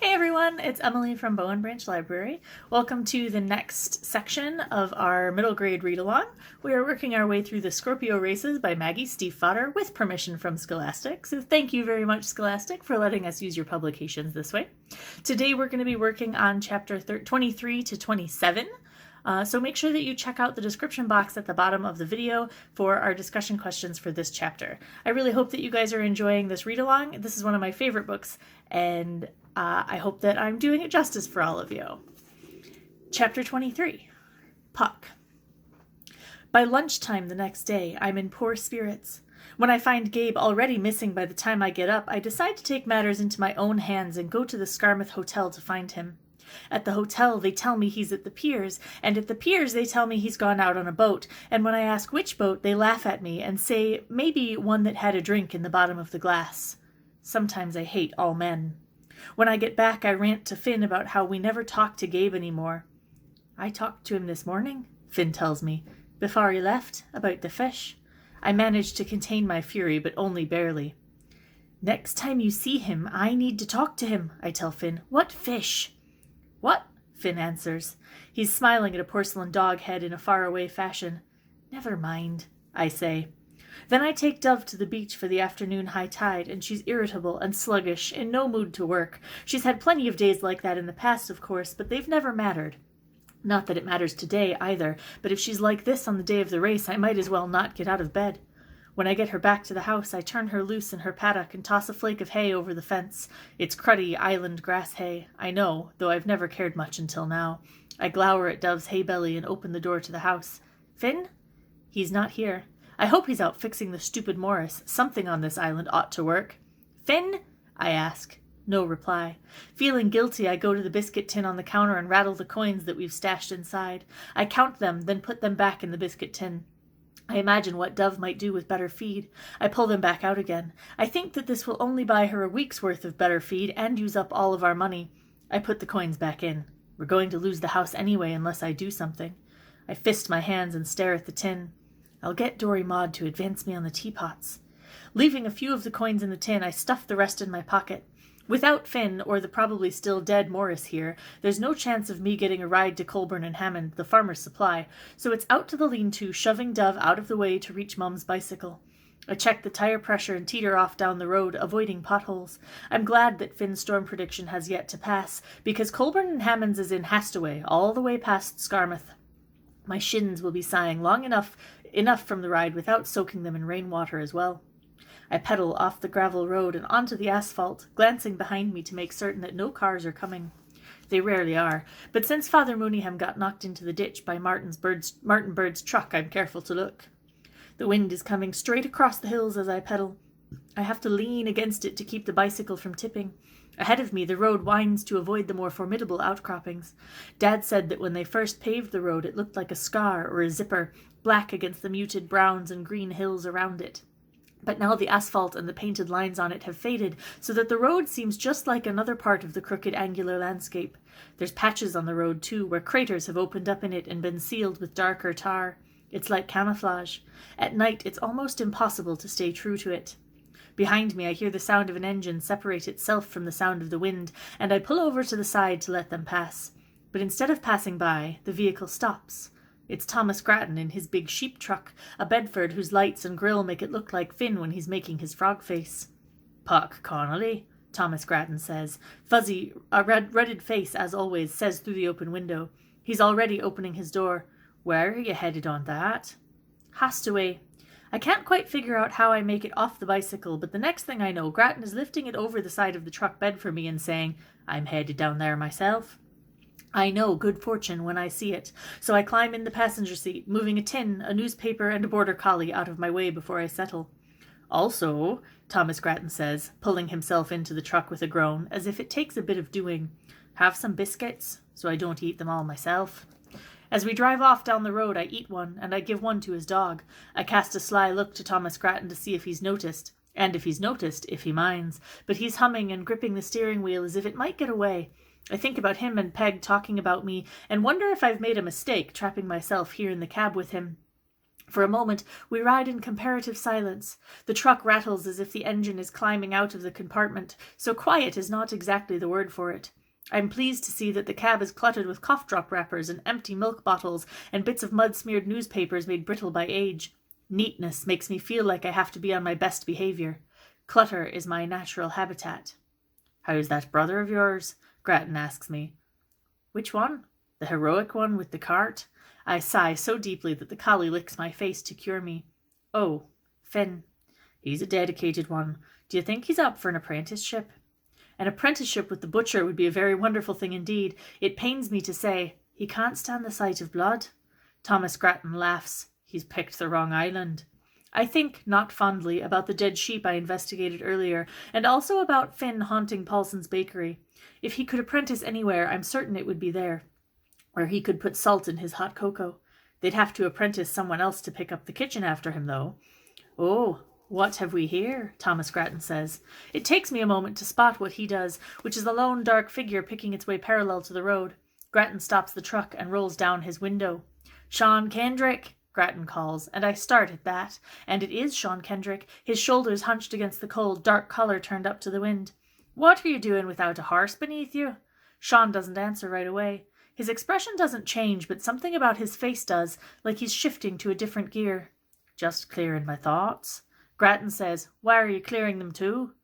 Hey everyone, it's Emily from Bowen Branch Library. Welcome to the next section of our middle grade read-along. We are working our way through the Scorpio Races by Maggie Steifvater with permission from Scholastic. So thank you very much, Scholastic, for letting us use your publications this way. Today we're going to be working on chapter 23 to 27. So make sure that you check out the description box at the bottom of the video for our discussion questions for this chapter. I really hope that you guys are enjoying this read-along. This is one of my favorite books, and I hope that I'm doing it justice for all of you. Chapter 23, Puck. By lunchtime the next day, I'm in poor spirits. When I find Gabe already missing by the time I get up, I decide to take matters into my own hands and go to the Scarmouth Hotel to find him. At the hotel, they tell me he's at the piers, and at the piers they tell me he's gone out on a boat, and when I ask which boat, they laugh at me and say maybe one that had a drink in the bottom of the glass. Sometimes I hate all men. When I get back, I rant to Finn about how we never talk to Gabe anymore. I talked to him this morning, Finn tells me, before he left, about the fish. I managed to contain my fury, but only barely. Next time you see him, I need to talk to him, I tell Finn. What fish? What? Finn answers. He's smiling at a porcelain dog head in a faraway fashion. Never mind, I say. Then I take Dove to the beach for the afternoon high tide, and she's irritable and sluggish, in no mood to work. She's had plenty of days like that in the past, of course, but they've never mattered. Not that it matters today, either, but if she's like this on the day of the race, I might as well not get out of bed. When I get her back to the house, I turn her loose in her paddock and toss a flake of hay over the fence. It's cruddy island grass hay, I know, though I've never cared much until now. I glower at Dove's hay belly and open the door to the house. Finn? He's not here. I hope he's out fixing the stupid Morris. Something on this island ought to work. Finn? I ask. No reply. Feeling guilty, I go to the biscuit tin on the counter and rattle the coins that we've stashed inside. I count them, then put them back in the biscuit tin. I imagine what Dove might do with better feed. I pull them back out again. I think that this will only buy her a week's worth of better feed and use up all of our money. I put the coins back in. We're going to lose the house anyway unless I do something. I fist my hands and stare at the tin. I'll get Dory Maud to advance me on the teapots. Leaving a few of the coins in the tin, I stuff the rest in my pocket. Without Finn, or the probably still dead Morris here, there's no chance of me getting a ride to Colburn and Hammond, the farmer's supply, so it's out to the lean-to, shoving Dove out of the way to reach Mum's bicycle. I check the tire pressure and teeter off down the road, avoiding potholes. I'm glad that Finn's storm prediction has yet to pass, because Colburn and Hammond's is in Hastaway, all the way past Scarmouth. My shins will be sighing long enough from the ride without soaking them in rainwater as well. I pedal off the gravel road and onto the asphalt, glancing behind me to make certain that no cars are coming. They rarely are, but since Father Mooneyham got knocked into the ditch by Martin Bird's truck, I'm careful to look. The wind is coming straight across the hills as I pedal. I have to lean against it to keep the bicycle from tipping. Ahead of me, the road winds to avoid the more formidable outcroppings. Dad said that when they first paved the road, it looked like a scar or a zipper, black against the muted browns and green hills around it. But now the asphalt and the painted lines on it have faded, so that the road seems just like another part of the crooked angular landscape. There's patches on the road, too, where craters have opened up in it and been sealed with darker tar. It's like camouflage. At night, it's almost impossible to stay true to it. Behind me, I hear the sound of an engine separate itself from the sound of the wind, and I pull over to the side to let them pass. But instead of passing by, the vehicle stops. It's Thomas Grattan in his big sheep truck, a Bedford whose lights and grille make it look like Finn when he's making his frog face. Puck, Connolly, Thomas Grattan says. Fuzzy, a ruddy face, as always, says through the open window. He's already opening his door. Where are you headed on that? Hastaway. I can't quite figure out how I make it off the bicycle, but the next thing I know, Grattan is lifting it over the side of the truck bed for me and saying, I'm headed down there myself. I know good fortune when I see it, so I climb in the passenger seat, moving a tin, a newspaper, and a border collie out of my way before I settle. Also, Thomas Grattan says, pulling himself into the truck with a groan, as if it takes a bit of doing, have some biscuits, so I don't eat them all myself. As we drive off down the road, I eat one, and I give one to his dog. I cast a sly look to Thomas Grattan to see if he's noticed, and if he's noticed, if he minds, but he's humming and gripping the steering wheel as if it might get away. I think about him and Peg talking about me, and wonder if I've made a mistake trapping myself here in the cab with him. For a moment, we ride in comparative silence. The truck rattles as if the engine is climbing out of the compartment, so quiet is not exactly the word for it. I am pleased to see that the cab is cluttered with cough-drop wrappers and empty milk bottles and bits of mud-smeared newspapers made brittle by age. Neatness makes me feel like I have to be on my best behavior. Clutter is my natural habitat. "How's that brother of yours?" Grattan asks me. "Which one? The heroic one with the cart?" I sigh so deeply that the collie licks my face to cure me. "Oh, Finn. He's a dedicated one. Do you think he's up for an apprenticeship?" "An apprenticeship with the butcher would be a very wonderful thing indeed. It pains me to say he can't stand the sight of blood." Thomas Grattan laughs. "He's picked the wrong island." I think, not fondly, about the dead sheep I investigated earlier, and also about Finn haunting Paulson's bakery. If he could apprentice anywhere, I'm certain it would be there, where he could put salt in his hot cocoa. They'd have to apprentice someone else to pick up the kitchen after him, though. "Oh, what have we here?" Thomas Grattan says. It takes me a moment to spot what he does, which is a lone dark figure picking its way parallel to the road. Grattan stops the truck and rolls down his window. "Sean Kendrick," Grattan calls, and I start at that. And it is Sean Kendrick, his shoulders hunched against the cold, dark collar turned up to the wind. "What are you doing without a horse beneath you?" Sean doesn't answer right away. His expression doesn't change, but something about his face does, like he's shifting to a different gear. "Just clearing my thoughts." Grattan says, "Why are you clearing them too?"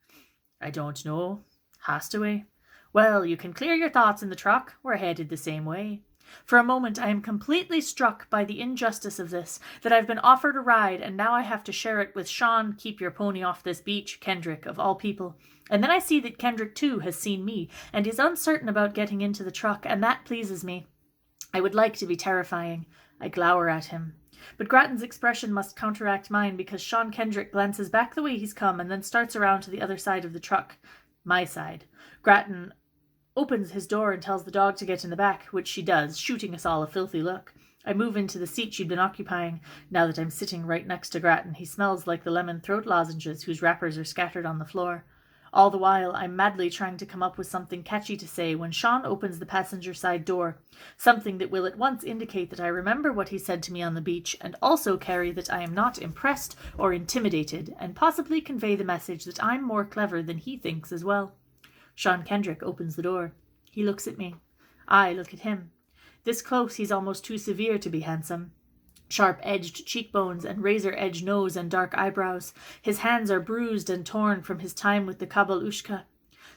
"I don't know. Has to we?" "Well, you can clear your thoughts in the truck. We're headed the same way." For a moment I am completely struck by the injustice of this, that I've been offered a ride and now I have to share it with Sean, keep your pony off this beach, Kendrick, of all people. And then I see that Kendrick too has seen me and is uncertain about getting into the truck, and that pleases me. I would like to be terrifying. I glower at him. But Grattan's expression must counteract mine, because Sean Kendrick glances back the way he's come and then starts around to the other side of the truck. My side. Grattan opens his door and tells the dog to get in the back, which she does, shooting us all a filthy look. I move into the seat she'd been occupying. Now that I'm sitting right next to Grattan, he smells like the lemon throat lozenges whose wrappers are scattered on the floor. All the while, I'm madly trying to come up with something catchy to say when Sean opens the passenger side door, something that will at once indicate that I remember what he said to me on the beach, and also carry that I am not impressed or intimidated, and possibly convey the message that I'm more clever than he thinks as well. Sean Kendrick opens the door. He looks at me. I look at him. This close he's almost too severe to be handsome. Sharp-edged cheekbones and razor-edged nose and dark eyebrows. His hands are bruised and torn from his time with the kabalushka.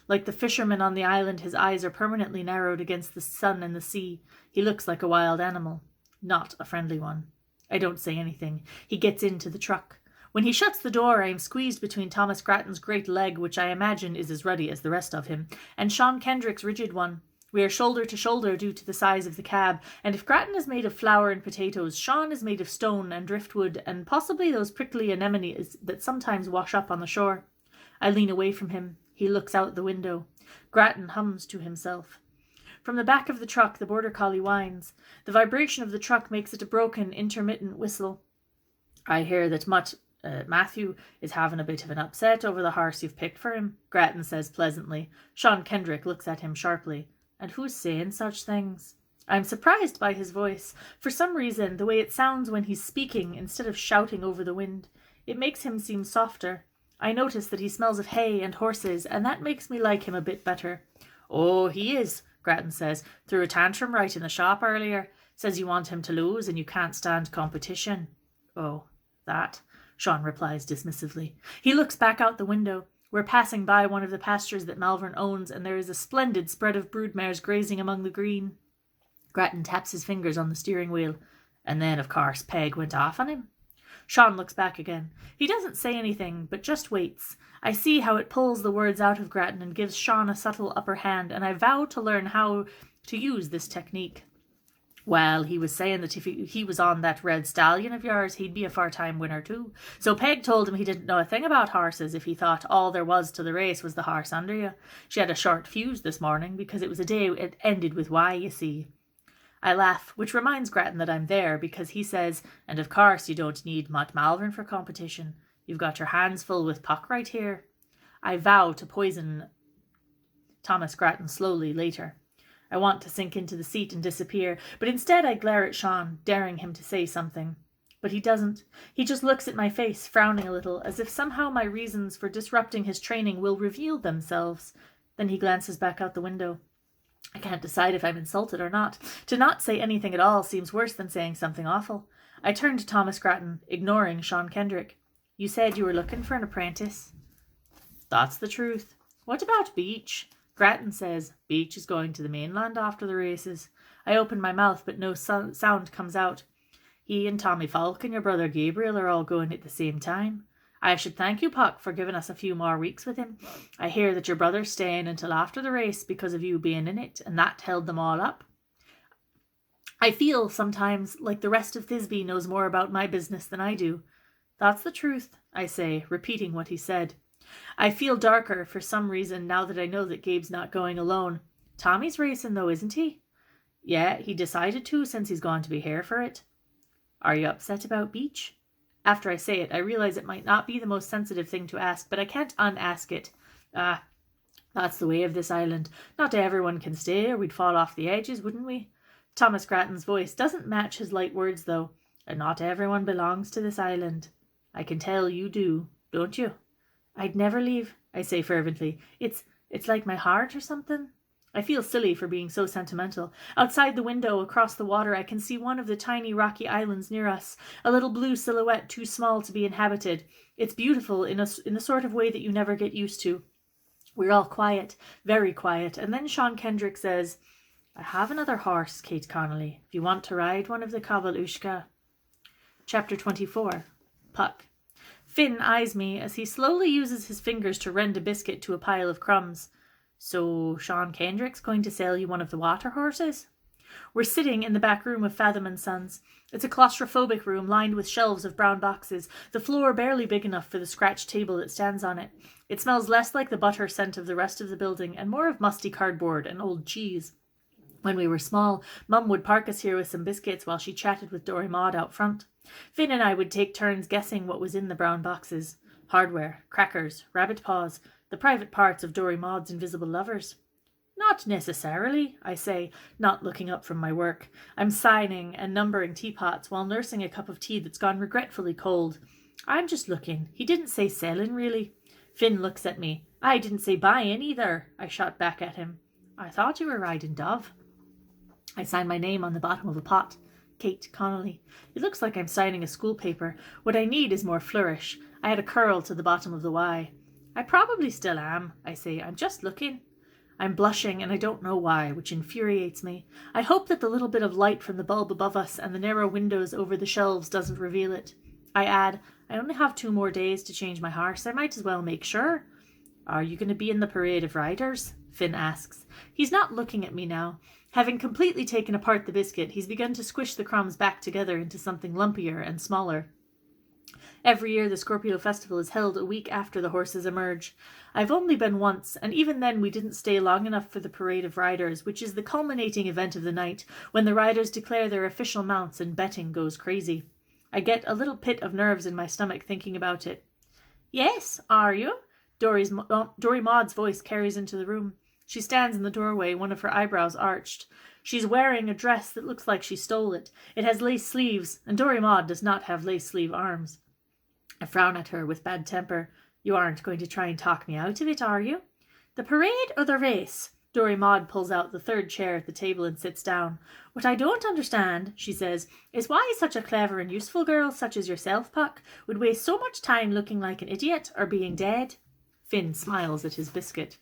Like the fishermen on the island, his eyes are permanently narrowed against the sun and the sea. He looks like a wild animal. Not a friendly one. I don't say anything. He gets into the truck. When he shuts the door, I am squeezed between Thomas Grattan's great leg, which I imagine is as ruddy as the rest of him, and Sean Kendrick's rigid one. We are shoulder to shoulder due to the size of the cab, and if Grattan is made of flour and potatoes, Sean is made of stone and driftwood and possibly those prickly anemones that sometimes wash up on the shore. I lean away from him. He looks out the window. Grattan hums to himself. From the back of the truck, the border collie whines. The vibration of the truck makes it a broken, intermittent whistle. I hear that Matthew is having a bit of an upset over the horse you've picked for him, Grattan says pleasantly. Sean Kendrick looks at him sharply. And who's saying such things? I'm surprised by his voice. For some reason, the way it sounds when he's speaking instead of shouting over the wind. It makes him seem softer. I notice that he smells of hay and horses, and that makes me like him a bit better. "Oh, he is," Grattan says. "Threw a tantrum right in the shop earlier. Says you want him to lose and you can't stand competition." "Oh, that," Sean replies dismissively. He looks back out the window. We're passing by one of the pastures that Malvern owns, and there is a splendid spread of broodmares grazing among the green. Grattan taps his fingers on the steering wheel. "And then, of course, Peg went off on him." Sean looks back again. He doesn't say anything, but just waits. I see how it pulls the words out of Grattan and gives Sean a subtle upper hand, and I vow to learn how to use this technique. "Well, he was saying that if he was on that red stallion of yours, he'd be a four-time winner too. So Peg told him he didn't know a thing about horses if he thought all there was to the race was the horse under you. She had a short fuse this morning because it was a day it ended with Y, you see." I laugh, which reminds Grattan that I'm there, because he says, "And of course you don't need Mutt Malvern for competition. You've got your hands full with Puck right here." I vow to poison Thomas Grattan slowly later. I want to sink into the seat and disappear, but instead I glare at Sean, daring him to say something. But he doesn't. He just looks at my face, frowning a little, as if somehow my reasons for disrupting his training will reveal themselves. Then he glances back out the window. I can't decide if I'm insulted or not. To not say anything at all seems worse than saying something awful. I turn to Thomas Grattan, ignoring Sean Kendrick. You said you were looking for an apprentice. That's the truth. What about Beach? Grattan says Beach is going to the mainland after the races. I open my mouth, but no sound comes out. He and Tommy Falk and your brother Gabriel are all going at the same time. I should thank you, Puck, for giving us a few more weeks with him. I hear that your brother's staying until after the race because of you being in it, and that held them all up. I feel sometimes like the rest of Thisbe knows more about my business than I do. That's the truth, I say, repeating what he said. I feel darker for some reason now that I know that Gabe's not going alone. Tommy's racing though, isn't he? Yeah, he decided to since he's gone to be here for it. Are you upset about Beach? After I say it, I realize it might not be the most sensitive thing to ask, but I can't unask it. That's the way of this island. Not everyone can stay, or we'd fall off the edges, wouldn't we? Thomas Grattan's voice doesn't match his light words, though. And not everyone belongs to this island. I can tell you do, don't you? I'd never leave, I say fervently. It's like my heart or something. I feel silly for being so sentimental. Outside the window, across the water, I can see one of the tiny rocky islands near us, a little blue silhouette too small to be inhabited. It's beautiful in the sort of way that you never get used to. We're all quiet, very quiet, and then Sean Kendrick says, I have another horse, Kate Connolly, if you want to ride one of the Kabalushka. Chapter 24. Puck. Finn eyes me as he slowly uses his fingers to rend a biscuit to a pile of crumbs. So, Sean Kendrick's going to sell you one of the water horses? We're sitting in the back room of Fathom and Sons. It's a claustrophobic room lined with shelves of brown boxes, the floor barely big enough for the scratched table that stands on it. It smells less like the butter scent of the rest of the building and more of musty cardboard and old cheese. When we were small, Mum would park us here with some biscuits while she chatted with Dory Maud out front. Finn and I would take turns guessing what was in the brown boxes. Hardware, crackers, rabbit paws, the private parts of Dory Maud's invisible lovers. Not necessarily, I say, not looking up from my work. I'm signing and numbering teapots while nursing a cup of tea that's gone regretfully cold. I'm just looking. He didn't say selling, really. Finn looks at me. I didn't say buying either, I shot back at him. I thought you were riding Dove. I sign my name on the bottom of a pot. Kate Connolly. It looks like I'm signing a school paper. What I need is more flourish. I had a curl to the bottom of the Y. I probably still am, I say. I'm just looking. I'm blushing, and I don't know why, which infuriates me. I hope that the little bit of light from the bulb above us and the narrow windows over the shelves doesn't reveal it. I add, I only have 2 more days to change my horse. I might as well make sure. Are you going to be in the parade of riders? Finn asks. He's not looking at me now. Having completely taken apart the biscuit, he's begun to squish the crumbs back together into something lumpier and smaller. Every year the Scorpio Festival is held a week after the horses emerge. I've only been once, and even then we didn't stay long enough for the Parade of Riders, which is the culminating event of the night, when the riders declare their official mounts and betting goes crazy. I get a little pit of nerves in my stomach thinking about it. Yes, are you? Dory Maud's voice carries into the room. She stands in the doorway, one of her eyebrows arched. She's wearing a dress that looks like she stole it. It has lace sleeves, and Dory Maud does not have lace sleeve arms. I frown at her with bad temper. You aren't going to try and talk me out of it, are you? The parade or the race? Dory Maud pulls out the 3rd chair at the table and sits down. What I don't understand, she says, is why such a clever and useful girl such as yourself, Puck, would waste so much time looking like an idiot or being dead. Finn smiles at his biscuit.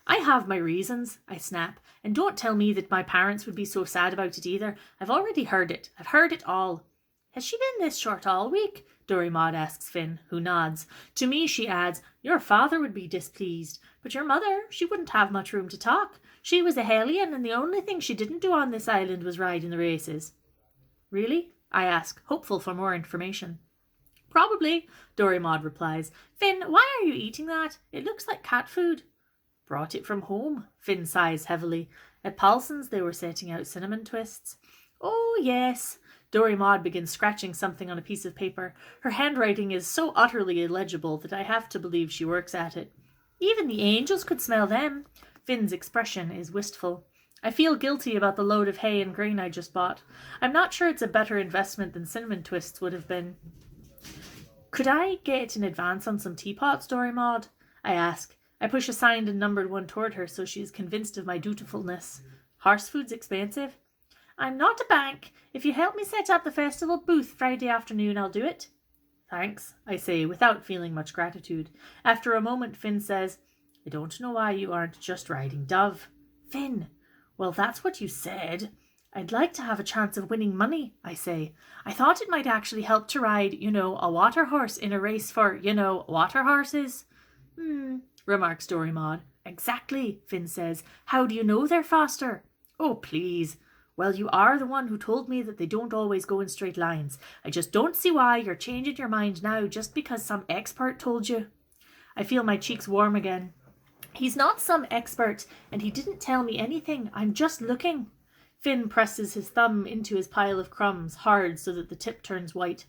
I have my reasons, I snap, and don't tell me that my parents would be so sad about it either. I've already heard it. I've heard it all. Has she been this short all week? Dory Maud asks Finn, who nods. To me, she adds, your father would be displeased, but your mother, she wouldn't have much room to talk. She was a hellion, and the only thing she didn't do on this island was ride in the races. Really? I ask, hopeful for more information. Probably, Dory Maud replies. Finn, why are you eating that? It looks like cat food. Brought it from home, Finn sighs heavily. At Paulson's they were setting out cinnamon twists. Oh, yes. Dory Maud begins scratching something on a piece of paper. Her handwriting is so utterly illegible that I have to believe she works at it. Even the angels could smell them. Finn's expression is wistful. I feel guilty about the load of hay and grain I just bought. I'm not sure it's a better investment than cinnamon twists would have been. Could I get an advance on some teapots, Dory Maud? I ask. I push a signed and numbered one toward her so she is convinced of my dutifulness. Horse food's expensive. I'm not a bank. If you help me set up the festival booth Friday afternoon, I'll do it. Thanks, I say, without feeling much gratitude. After a moment, Finn says, I don't know why you aren't just riding Dove. Finn, well, that's what you said. I'd like to have a chance of winning money, I say. I thought it might actually help to ride, a water horse in a race for, water horses. Remarks Dory Maud. Exactly, Finn says. How do you know they're faster? Oh, please. Well, you are the one who told me that they don't always go in straight lines. I just don't see why you're changing your mind now just because some expert told you. I feel my cheeks warm again. He's not some expert, and he didn't tell me anything. I'm just looking. Finn presses his thumb into his pile of crumbs, hard so that the tip turns white.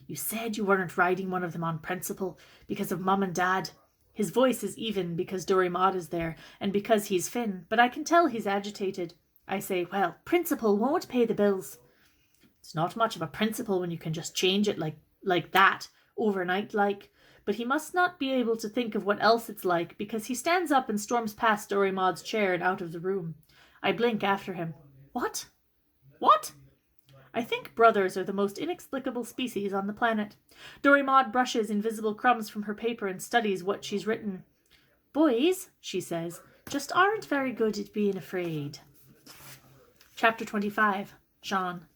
You said you weren't riding one of them on principle, because of Mum and Dad. His voice is even because Dory Maud is there, and because he's Finn, but I can tell he's agitated. I say, well, principle won't pay the bills. It's not much of a principle when you can just change it like that, overnight like. But he must not be able to think of what else it's like, because he stands up and storms past Dory Maud's chair and out of the room. I blink after him. What? What? I think brothers are the most inexplicable species on the planet. Dory Maud brushes invisible crumbs from her paper and studies what she's written. Boys, she says, just aren't very good at being afraid. Chapter 25. Sean.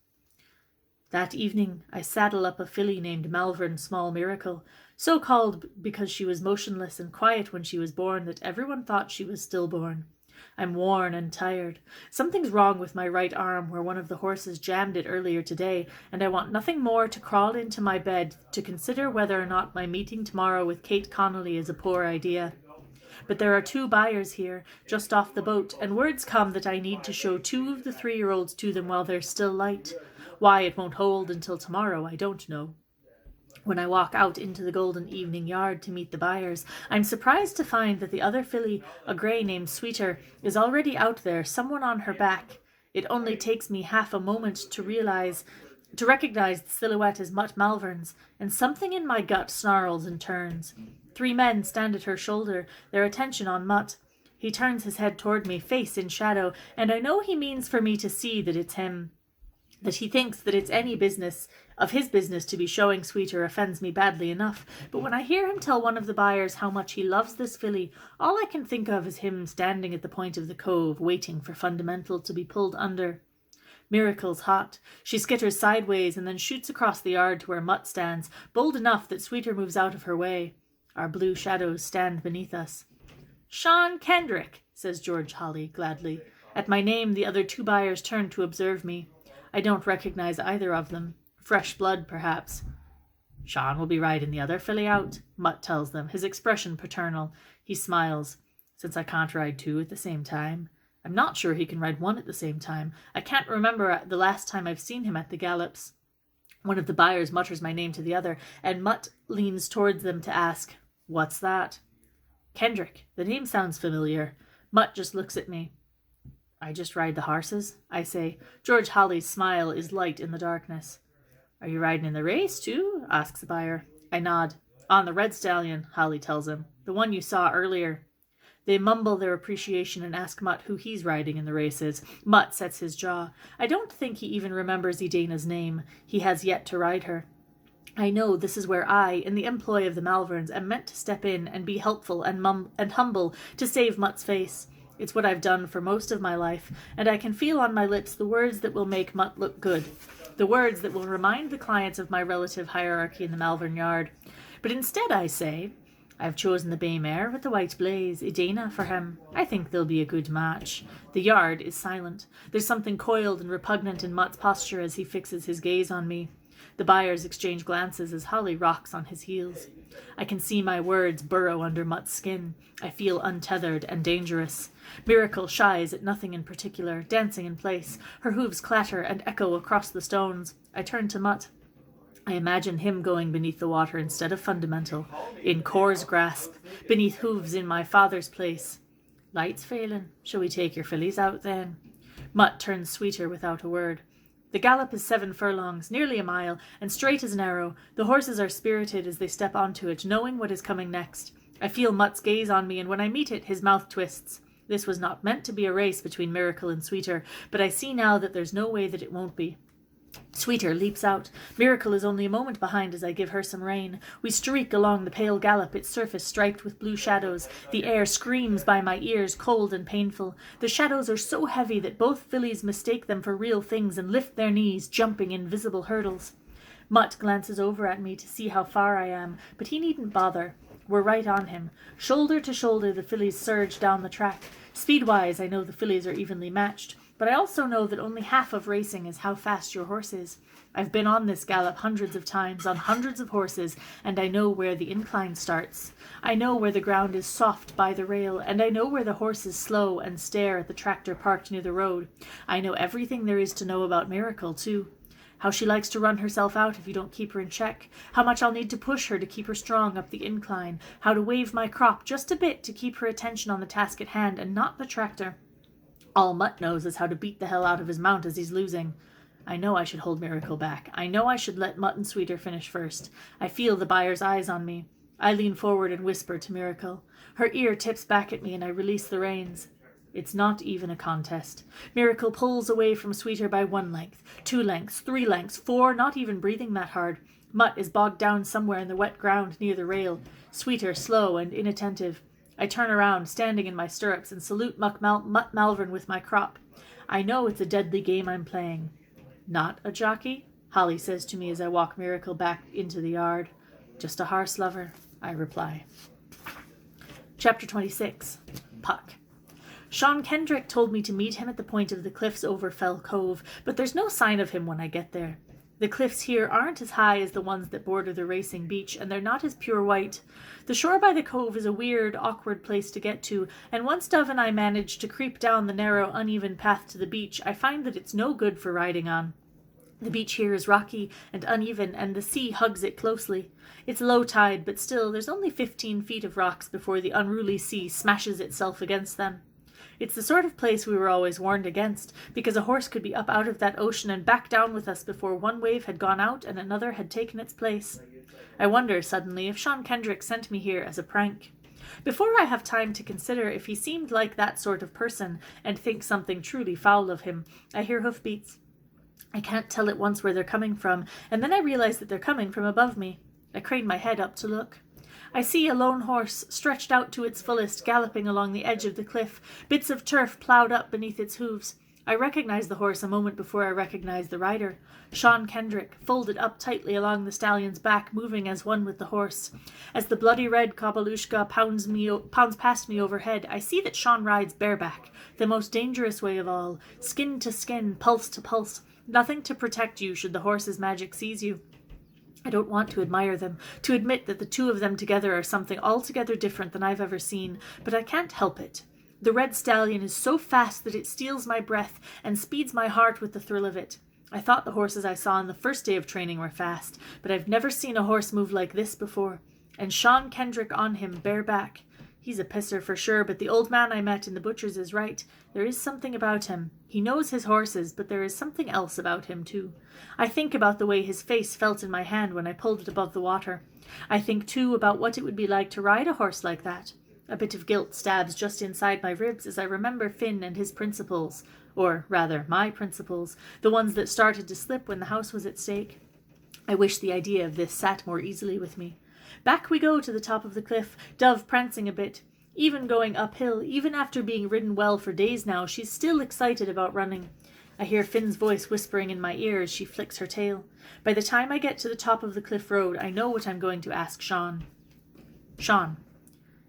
That evening, I saddle up a filly named Malvern Small Miracle, so called because she was motionless and quiet when she was born that everyone thought she was stillborn. I'm worn and tired. Something's wrong with my right arm where one of the horses jammed it earlier today, and I want nothing more to crawl into my bed to consider whether or not my meeting tomorrow with Kate Connolly is a poor idea. But there are 2 buyers here, just off the boat, and words come that I need to show 2 of the 3-year-olds to them while they're still light. Why it won't hold until tomorrow, I don't know. When I walk out into the golden evening yard to meet the buyers, I'm surprised to find that the other filly, a grey named Sweeter, is already out there, someone on her back. It only takes me half a moment to recognize the silhouette as Mutt Malvern's, and something in my gut snarls and turns. 3 men stand at her shoulder, their attention on Mutt. He turns his head toward me, face in shadow, and I know he means for me to see that it's him. That he thinks that it's any business of his business to be showing Sweeter offends me badly enough, but when I hear him tell one of the buyers how much he loves this filly, all I can think of is him standing at the point of the cove, waiting for Fundamental to be pulled under. Miracle's hot. She skitters sideways and then shoots across the yard to where Mutt stands, bold enough that Sweeter moves out of her way. Our blue shadows stand beneath us. Sean Kendrick, says George Holly gladly. At my name, the other 2 buyers turn to observe me. I don't recognize either of them. Fresh blood, perhaps. Sean will be riding the other filly out, Mutt tells them, his expression paternal. He smiles. Since I can't ride 2 at the same time. I'm not sure he can ride 1 at the same time. I can't remember the last time I've seen him at the gallops. One of the buyers mutters my name to the other, and Mutt leans towards them to ask, What's that? Kendrick. The name sounds familiar. Mutt just looks at me. I just ride the horses, I say. George Holly's smile is light in the darkness. Are you riding in the race, too? Asks the buyer. I nod. On the red stallion, Holly tells him. The one you saw earlier. They mumble their appreciation and ask Mutt who he's riding in the races. Mutt sets his jaw. I don't think he even remembers Edena's name. He has yet to ride her. I know this is where I, in the employ of the Malverns, am meant to step in and be helpful and humble to save Mutt's face. It's what I've done for most of my life, and I can feel on my lips the words that will make Mutt look good. The words that will remind the clients of my relative hierarchy in the Malvern yard. But instead I say, I've chosen the bay mare with the white blaze, Edena, for him. I think they'll be a good match. The yard is silent. There's something coiled and repugnant in Mutt's posture as he fixes his gaze on me. The buyers exchange glances as Holly rocks on his heels. I can see my words burrow under Mutt's skin. I feel untethered and dangerous. Miracle shies at nothing in particular, dancing in place. Her hooves clatter and echo across the stones. I turn to Mutt. I imagine him going beneath the water instead of Fundamental, in Cor's grasp, beneath hooves in my father's place. Light's failing. Shall we take your fillies out then? Mutt turns sweeter without a word. The gallop is 7 furlongs, nearly a mile, and straight as an arrow. The horses are spirited as they step onto it, knowing what is coming next. I feel Mutt's gaze on me, and when I meet it, his mouth twists. This was not meant to be a race between Miracle and Sweeter, but I see now that there's no way that it won't be. Sweeter leaps out. Miracle is only a moment behind as I give her some rein. We streak along the pale gallop, its surface striped with blue shadows. The air screams by my ears, cold and painful. The shadows are so heavy that both fillies mistake them for real things and lift their knees, jumping invisible hurdles. Mutt glances over at me to see how far I am, but he needn't bother. We're right on him. Shoulder to shoulder the fillies surge down the track. Speed-wise, I know the fillies are evenly matched, but I also know that only half of racing is how fast your horse is. I've been on this gallop hundreds of times, on hundreds of horses, and I know where the incline starts. I know where the ground is soft by the rail, and I know where the horses slow and stare at the tractor parked near the road. I know everything there is to know about Miracle, too. How she likes to run herself out if you don't keep her in check, how much I'll need to push her to keep her strong up the incline, how to wave my crop just a bit to keep her attention on the task at hand and not the tractor. All Mutt knows is how to beat the hell out of his mount as he's losing. I know I should hold Miracle back. I know I should let Mutt and Sweeter finish first. I feel the buyer's eyes on me. I lean forward and whisper to Miracle. Her ear tips back at me and I release the reins. It's not even a contest. Miracle pulls away from Sweeter by 1 length, 2 lengths, 3 lengths, 4, not even breathing that hard. Mutt is bogged down somewhere in the wet ground near the rail. Sweeter, slow and inattentive. I turn around, standing in my stirrups, and salute Mutt Malvern with my crop. I know it's a deadly game I'm playing. Not a jockey? Holly says to me as I walk Miracle back into the yard. Just a horse lover, I reply. Chapter 26. Puck. Sean Kendrick told me to meet him at the point of the cliffs over Fell Cove, but there's no sign of him when I get there. The cliffs here aren't as high as the ones that border the racing beach, and they're not as pure white. The shore by the cove is a weird, awkward place to get to, and once Dove and I manage to creep down the narrow, uneven path to the beach, I find that it's no good for riding on. The beach here is rocky and uneven, and the sea hugs it closely. It's low tide, but still, there's only 15 feet of rocks before the unruly sea smashes itself against them. It's the sort of place we were always warned against, because a horse could be up out of that ocean and back down with us before one wave had gone out and another had taken its place. I wonder, suddenly, if Sean Kendrick sent me here as a prank. Before I have time to consider if he seemed like that sort of person and think something truly foul of him, I hear hoofbeats. I can't tell at once where they're coming from, and then I realize that they're coming from above me. I crane my head up to look. I see a lone horse, stretched out to its fullest, galloping along the edge of the cliff, bits of turf ploughed up beneath its hooves. I recognize the horse a moment before I recognize the rider. Sean Kendrick, folded up tightly along the stallion's back, moving as one with the horse. As the bloody red Kabalushka pounds past me overhead, I see that Sean rides bareback, the most dangerous way of all, skin to skin, pulse to pulse, nothing to protect you should the horse's magic seize you. I don't want to admire them, to admit that the two of them together are something altogether different than I've ever seen, but I can't help it. The red stallion is so fast that it steals my breath and speeds my heart with the thrill of it. I thought the horses I saw on the first day of training were fast, but I've never seen a horse move like this before. And Sean Kendrick on him, bareback. He's a pisser for sure, but the old man I met in the butcher's is right. There is something about him. He knows his horses, but there is something else about him too. I think about the way his face felt in my hand when I pulled it above the water. I think too about what it would be like to ride a horse like that. A bit of guilt stabs just inside my ribs as I remember Finn and his principles, or rather my principles, the ones that started to slip when the house was at stake. I wish the idea of this sat more easily with me. Back we go to the top of the cliff, Dove prancing a bit. Even going uphill, even after being ridden well for days now, she's still excited about running. I hear Finn's voice whispering in my ear as she flicks her tail. By the time I get to the top of the cliff road, I know what I'm going to ask Sean. Sean.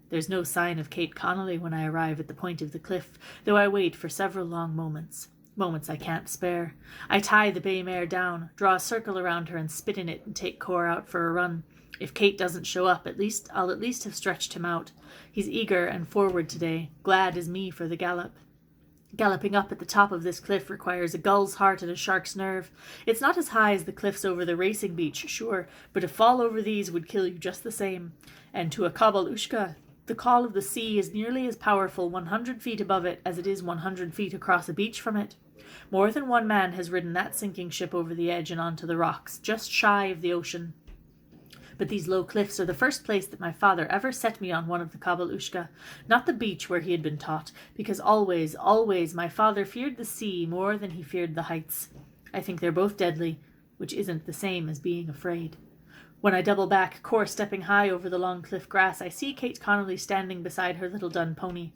There's no sign of Kate Connolly when I arrive at the point of the cliff, though I wait for several long moments. Moments I can't spare. I tie the bay mare down, draw a circle around her and spit in it and take Cor out for a run. If Kate doesn't show up, I'll at least have stretched him out. He's eager and forward today, glad as me for the gallop. Galloping up at the top of this cliff requires a gull's heart and a shark's nerve. It's not as high as the cliffs over the racing beach, sure, but a fall over these would kill you just the same. And to a Kabalushka, The call of the sea is nearly as powerful 100 feet above it as it is 100 feet across a beach from it. More than one man has ridden that sinking ship over the edge and onto the rocks, just shy of the ocean. But these low cliffs are the first place that my father ever set me on one of the kabelushka, not the beach where he had been taught, because always, always my father feared the sea more than he feared the heights. I think they're both deadly, which isn't the same as being afraid. When I double back, Cor stepping high over the long cliff grass, I see Kate Connolly standing beside her little dun pony.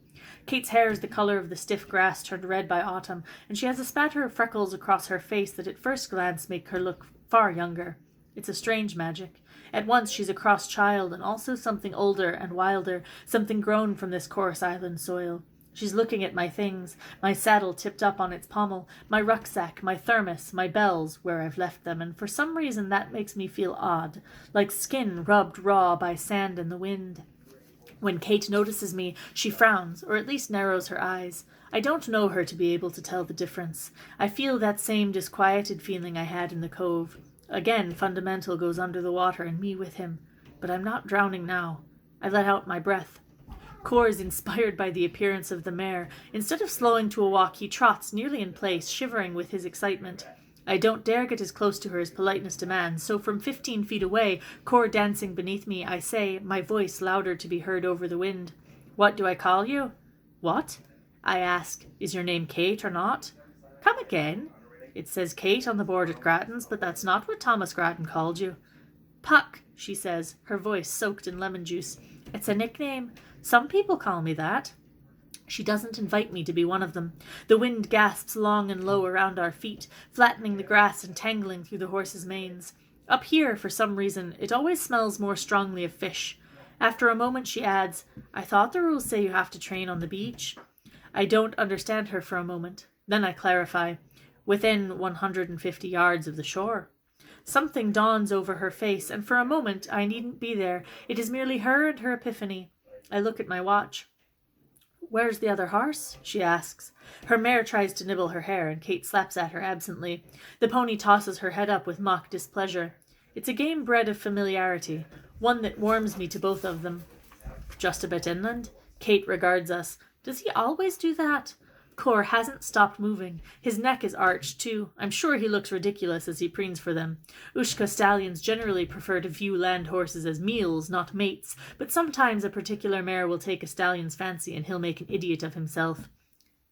Kate's hair is the colour of the stiff grass turned red by autumn, and she has a spatter of freckles across her face that at first glance make her look far younger. It's a strange magic. At once she's a cross child, and also something older and wilder, something grown from this coarse island soil. She's looking at my things, my saddle tipped up on its pommel, my rucksack, my thermos, my bells, where I've left them, and for some reason that makes me feel odd, like skin rubbed raw by sand and the wind. When Kate notices me, she frowns, or at least narrows her eyes. I don't know her to be able to tell the difference. I feel that same disquieted feeling I had in the cove. Again, Fundamental goes under the water and me with him. But I'm not drowning now. I let out my breath. Cor is inspired by the appearance of the mare. Instead of slowing to a walk, he trots nearly in place, shivering with his excitement. I don't dare get as close to her as politeness demands, so from 15 feet away, Cor dancing beneath me, I say, my voice louder to be heard over the wind. What do I call you? What? I ask. Is your name Kate or not? Come again? It says Kate on the board at Grattan's, but that's not what Thomas Grattan called you. Puck, she says, her voice soaked in lemon juice. It's a nickname. Some people call me that. She doesn't invite me to be one of them. The wind gasps long and low around our feet, flattening the grass and tangling through the horses' manes. Up here, for some reason, it always smells more strongly of fish. After a moment she adds, I thought the rules say you have to train on the beach. I don't understand her for a moment. Then I clarify. Within 150 yards of the shore. Something dawns over her face, and for a moment I needn't be there. It is merely her and her epiphany. I look at my watch. Where's the other horse? She asks. Her mare tries to nibble her hair, and Kate slaps at her absently. The pony tosses her head up with mock displeasure. It's a game bred of familiarity, one that warms me to both of them. Just a bit inland? Kate regards us. Does he always do that? Cor hasn't stopped moving. His neck is arched, too. I'm sure he looks ridiculous as he preens for them. Ushka stallions generally prefer to view land horses as meals, not mates, but sometimes a particular mare will take a stallion's fancy and he'll make an idiot of himself.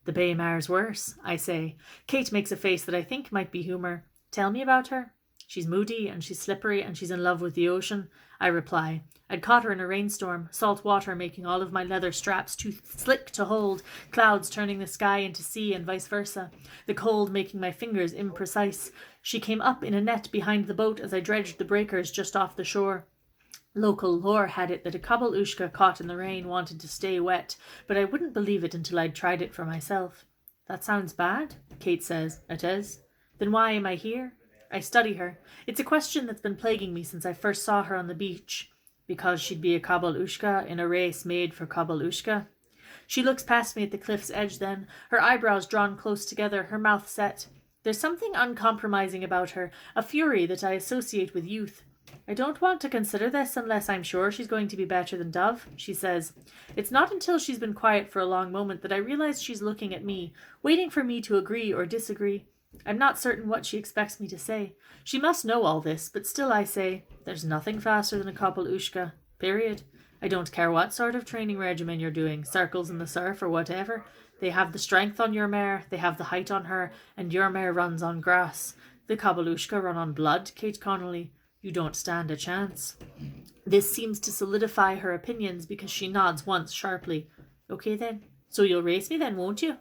The bay mare's worse, I say. Kate makes a face that I think might be humour. Tell me about her. She's moody and she's slippery and she's in love with the ocean, I reply. I'd caught her in a rainstorm, salt water making all of my leather straps too slick to hold, clouds turning the sky into sea and vice versa, the cold making my fingers imprecise. She came up in a net behind the boat as I dredged the breakers just off the shore. Local lore had it that a kabelushka caught in the rain wanted to stay wet, but I wouldn't believe it until I'd tried it for myself. That sounds bad, Kate says. It is. Then why am I here? I study her. It's a question that's been plaguing me since I first saw her on the beach. Because she'd be a kabelushka in a race made for kabelushka. She looks past me at the cliff's edge then, her eyebrows drawn close together, her mouth set. There's something uncompromising about her, a fury that I associate with youth. I don't want to consider this unless I'm sure she's going to be better than Dove, she says. It's not until she's been quiet for a long moment that I realize she's looking at me, waiting for me to agree or disagree. I'm not certain what she expects me to say. She must know all this, but still I say, there's nothing faster than a kabelushka, period. I don't care what sort of training regimen you're doing, circles in the surf or whatever. They have the strength on your mare, they have the height on her, and your mare runs on grass. The kabelushka run on blood, Kate Connolly. You don't stand a chance. This seems to solidify her opinions because she nods once sharply. Okay then, so you'll race me then, won't you?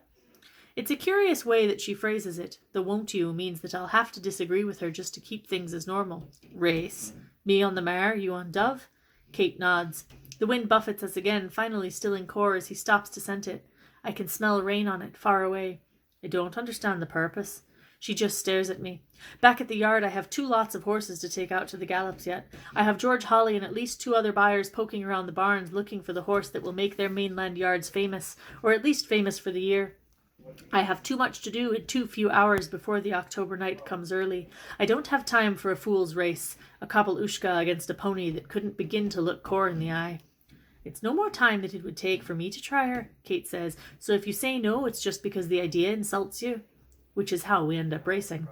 It's a curious way that she phrases it. The won't you means that I'll have to disagree with her just to keep things as normal. Race. Me on the mare, you on Dove? Kate nods. The wind buffets us again, finally stilling Cor as he stops to scent it. I can smell rain on it, far away. I don't understand the purpose. She just stares at me. Back at the yard I have 2 lots of horses to take out to the gallops yet. I have George Holly and at least 2 other buyers poking around the barns looking for the horse that will make their mainland yards famous, or at least famous for the year. I have too much to do in too few hours before the October night comes early. I don't have time for a fool's race, a kabelushka against a pony that couldn't begin to look Cor in the eye. It's no more time than it would take for me to try her, Kate says, so if you say no, it's just because the idea insults you. Which is how we end up racing.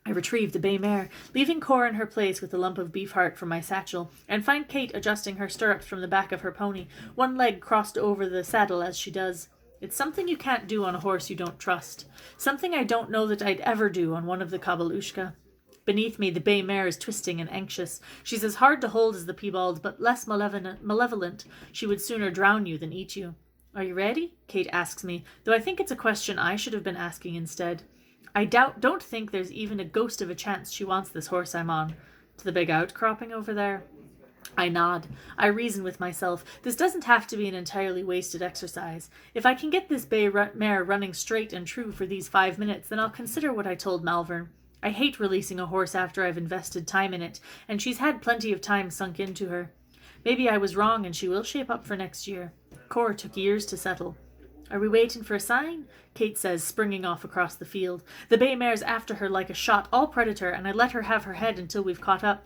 I retrieve the bay mare, leaving Cora in her place with a lump of beef heart from my satchel, and find Kate adjusting her stirrups from the back of her pony, one leg crossed over the saddle as she does. It's something you can't do on a horse you don't trust. Something I don't know that I'd ever do on one of the kabelushka. Beneath me, the bay mare is twisting and anxious. She's as hard to hold as the piebald, but less malevolent. She would sooner drown you than eat you. Are you ready? Kate asks me, though I think it's a question I should have been asking instead. I don't think there's even a ghost of a chance she wants this horse I'm on. To the big outcropping over there? I nod. I reason with myself. This doesn't have to be an entirely wasted exercise. If I can get this bay mare running straight and true for these 5 minutes, then I'll consider what I told Malvern. I hate releasing a horse after I've invested time in it, and she's had plenty of time sunk into her. Maybe I was wrong and she will shape up for next year. Cora took years to settle. Are we waiting for a sign? Kate says, springing off across the field. The bay mare's after her like a shot, all predator, and I let her have her head until we've caught up.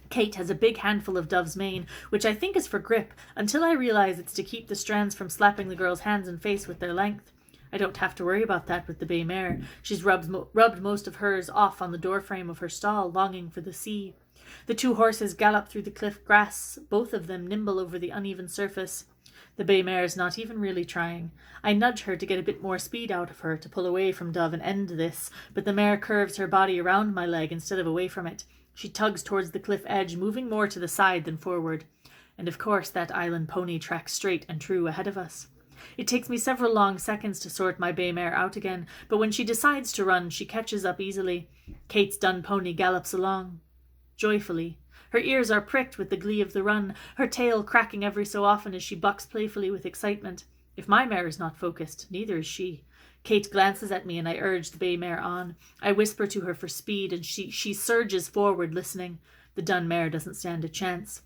Kate has a big handful of Dove's mane, which I think is for grip, until I realize it's to keep the strands from slapping the girl's hands and face with their length. I don't have to worry about that with the bay mare. She's rubbed most of hers off on the doorframe of her stall, longing for the sea. The two horses gallop through the cliff grass, both of them nimble over the uneven surface. The bay mare is not even really trying. I nudge her to get a bit more speed out of her, to pull away from Dove and end this, but the mare curves her body around my leg instead of away from it. She tugs towards the cliff edge, moving more to the side than forward. And of course that island pony tracks straight and true ahead of us. It takes me several long seconds to sort my bay mare out again, but when she decides to run, she catches up easily. Kate's dun pony gallops along, joyfully. Her ears are pricked with the glee of the run, her tail cracking every so often as she bucks playfully with excitement. If my mare is not focused, neither is she. Kate glances at me and I urge the bay mare on. I whisper to her for speed and she surges forward, listening. The dun mare doesn't stand a chance.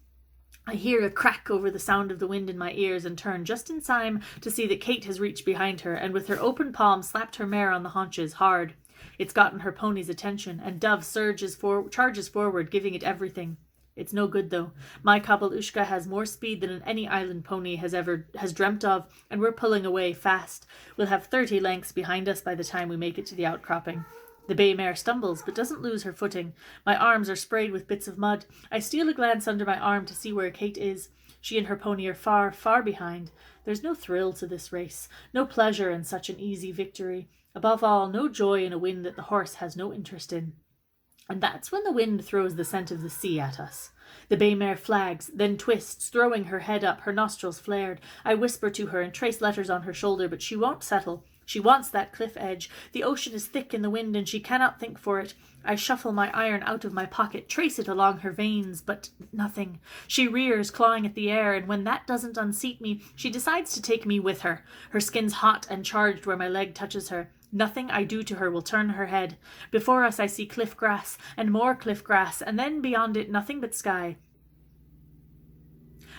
I hear a crack over the sound of the wind in my ears and turn just in time to see that Kate has reached behind her and with her open palm slapped her mare on the haunches hard. It's gotten her pony's attention, and Dove charges forward, giving it everything. It's no good, though. My kabelushka has more speed than any island pony has dreamt of, and we're pulling away fast. We'll have 30 lengths behind us by the time we make it to the outcropping. The bay mare stumbles, but doesn't lose her footing. My arms are sprayed with bits of mud. I steal a glance under my arm to see where Kate is. She and her pony are far, far behind. There's no thrill to this race, no pleasure in such an easy victory. Above all, no joy in a win that the horse has no interest in. And that's when the wind throws the scent of the sea at us. The bay mare flags, then twists, throwing her head up, her nostrils flared. I whisper to her and trace letters on her shoulder, but she won't settle. She wants that cliff edge. The ocean is thick in the wind, and she cannot think for it. I shuffle my iron out of my pocket, trace it along her veins, but nothing. She rears, clawing at the air, and when that doesn't unseat me, she decides to take me with her. Her skin's hot and charged where my leg touches her. Nothing I do to her will turn her head. Before us I see cliff grass, and more cliff grass, and then beyond it nothing but sky.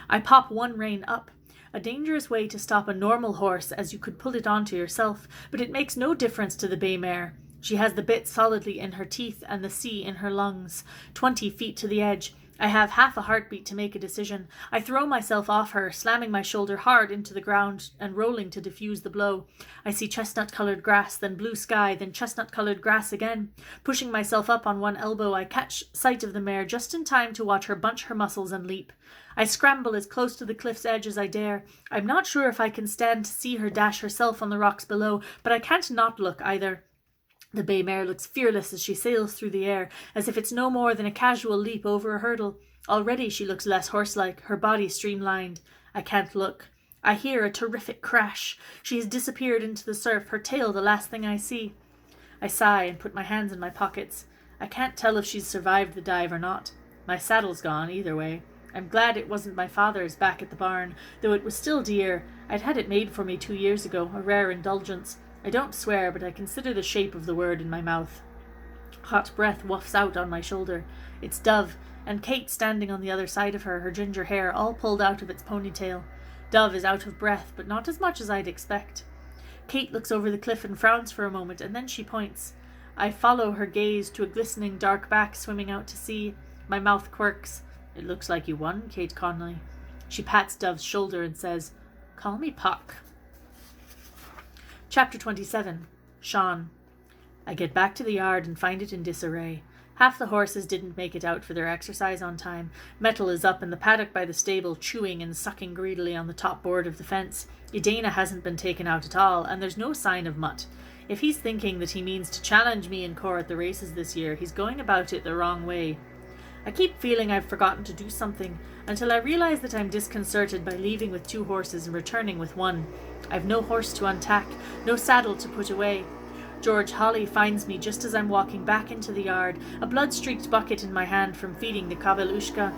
I pop one rein up. A dangerous way to stop a normal horse, as you could pull it onto yourself, but it makes no difference to the bay mare. She has the bit solidly in her teeth and the sea in her lungs. 20 feet to the edge. I have half a heartbeat to make a decision. I throw myself off her, slamming my shoulder hard into the ground and rolling to diffuse the blow. I see chestnut-coloured grass, then blue sky, then chestnut-coloured grass again. Pushing myself up on one elbow, I catch sight of the mare just in time to watch her bunch her muscles and leap. I scramble as close to the cliff's edge as I dare. I'm not sure if I can stand to see her dash herself on the rocks below, but I can't not look either. The bay mare looks fearless as she sails through the air, as if it's no more than a casual leap over a hurdle. Already she looks less horse-like, her body streamlined. I can't look. I hear a terrific crash. She has disappeared into the surf, her tail the last thing I see. I sigh and put my hands in my pockets. I can't tell if she's survived the dive or not. My saddle's gone, either way. I'm glad it wasn't my father's back at the barn, though it was still dear. I'd had it made for me 2 years ago, a rare indulgence. I don't swear, but I consider the shape of the word in my mouth. Hot breath wafts out on my shoulder. It's Dove, and Kate standing on the other side of her, her ginger hair all pulled out of its ponytail. Dove is out of breath, but not as much as I'd expect. Kate looks over the cliff and frowns for a moment, and then she points. I follow her gaze to a glistening dark back swimming out to sea. My mouth quirks. It looks like you won, Kate Connolly. She pats Dove's shoulder and says, "Call me Puck." Chapter 27. Sean. I get back to the yard and find it in disarray. Half the horses didn't make it out for their exercise on time. Metal is up in the paddock by the stable, chewing and sucking greedily on the top board of the fence. Idana hasn't been taken out at all, and there's no sign of Mutt. If he's thinking that he means to challenge me and Cor at the races this year, he's going about it the wrong way. I keep feeling I've forgotten to do something, until I realize that I'm disconcerted by leaving with 2 horses and returning with 1. I've no horse to untack, no saddle to put away. George Holly finds me just as I'm walking back into the yard, a blood-streaked bucket in my hand from feeding the kabelushka.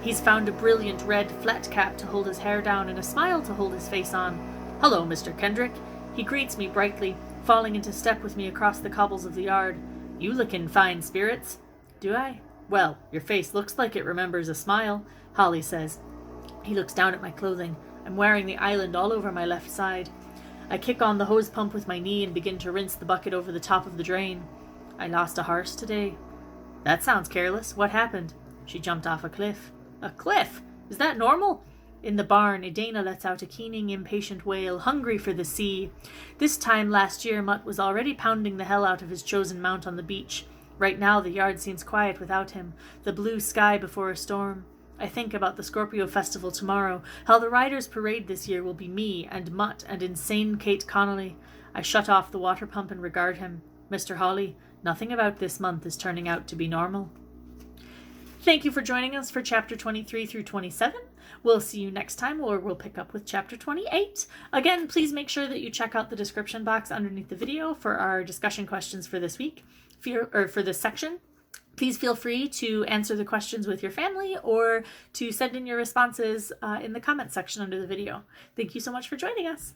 He's found a brilliant red flat cap to hold his hair down and a smile to hold his face on. "Hello, Mr. Kendrick." He greets me brightly, falling into step with me across the cobbles of the yard. "You look in fine spirits." "Do I?" "Well, your face looks like it remembers a smile," Holly says. He looks down at my clothing. I'm wearing the island all over my left side. I kick on the hose pump with my knee and begin to rinse the bucket over the top of the drain. "I lost a horse today." "That sounds careless. What happened?" "She jumped off a cliff." "A cliff? Is that normal?" In the barn, Idana lets out a keening, impatient wail, hungry for the sea. This time last year, Mutt was already pounding the hell out of his chosen mount on the beach. Right now, the yard seems quiet without him, the blue sky before a storm. I think about the Scorpio Festival tomorrow, how the riders' parade this year will be me and Mutt and insane Kate Connolly. I shut off the water pump and regard him. "Mr. Holly, nothing about this month is turning out to be normal." Thank you for joining us for Chapter 23 through 27. We'll see you next time, where we'll pick up with Chapter 28. Again, please make sure that you check out the description box underneath the video for our discussion questions for this week, for this section. Please feel free to answer the questions with your family or to send in your responses in the comment section under the video. Thank you so much for joining us.